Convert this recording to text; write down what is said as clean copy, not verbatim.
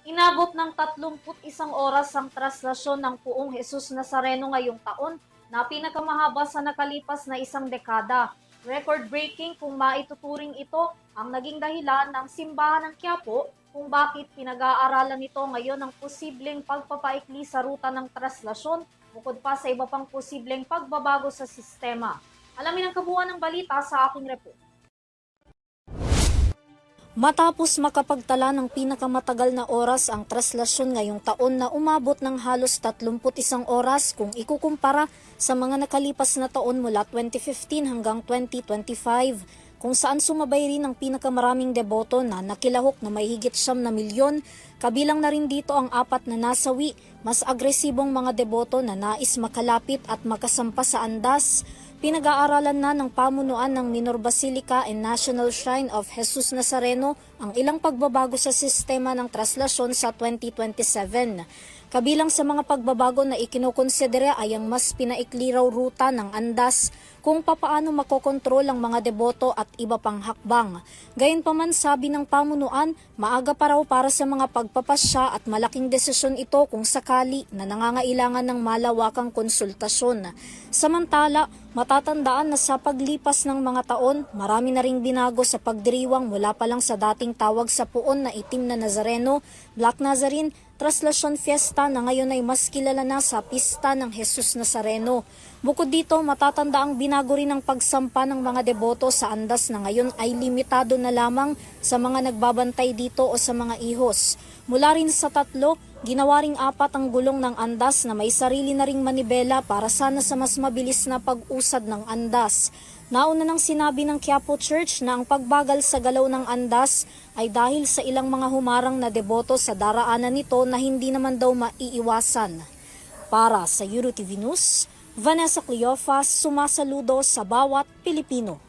Inabot ng 31 oras ang traslasyon ng Puong Jesus Nazareno ngayong taon na pinakamahaba sa nakalipas na isang dekada. Record-breaking kung maituturing ito ang naging dahilan ng simbahan ng Quiapo kung bakit pinag-aaralan nito ngayon ang posibleng pagpapaikli sa ruta ng traslasyon bukod pa sa iba pang posibleng pagbabago sa sistema. Alamin ang kabuuan ng balita sa aking report. Matapos makapagtala ng pinakamatagal na oras ang traslasyon ngayong taon na umabot ng halos 31 oras kung ikukumpara sa mga nakalipas na taon mula 2015 hanggang 2025, kung saan sumabay rin ang pinakamaraming deboto na nakilahok na may higit 9 na milyon, kabilang na rin dito ang 4 na nasawi, mas agresibong mga deboto na nais makalapit at makasampa sa andas. Pinag-aaralan na ng pamunuan ng Minor Basilica and National Shrine of Jesus Nazareno ang ilang pagbabago sa sistema ng traslasyon sa 2027. Kabilang sa mga pagbabago na ikinokonsidera ay ang mas pinaikli raw ruta ng andas kung papaano makokontrol ang mga deboto at iba pang hakbang. Gayunpaman, sabi ng pamunuan, maaga pa raw para sa mga pagpapasya at malaking desisyon ito kung sakali na nangangailangan ng malawakang konsultasyon. Samantala, matatandaan na sa paglipas ng mga taon, marami na ring binago sa pagdiriwang mula pa lang sa dating tawag sa puon na itim na Nazareno, Black Nazarene, Traslasyon Fiesta na ngayon ay mas kilala na sa Pista ng Jesus Nazareno. Bukod dito, matatanda ang binago rin ang pagsampa ng mga deboto sa andas na ngayon ay limitado na lamang sa mga nagbabantay dito o sa mga ihos. Mula rin sa 3, ginawa ring 4 ang gulong ng andas na may sarili na ring manibela para sana sa mas mabilis na pag-usad ng andas. Nauna nang sinabi ng Quiapo Church na ang pagbagal sa galaw ng andas ay dahil sa ilang mga humarang na deboto sa daraanan nito na hindi naman daw maiiwasan. Para sa EuroTV News, Vanessa Cleofas, sumasaludo sa bawat Pilipino.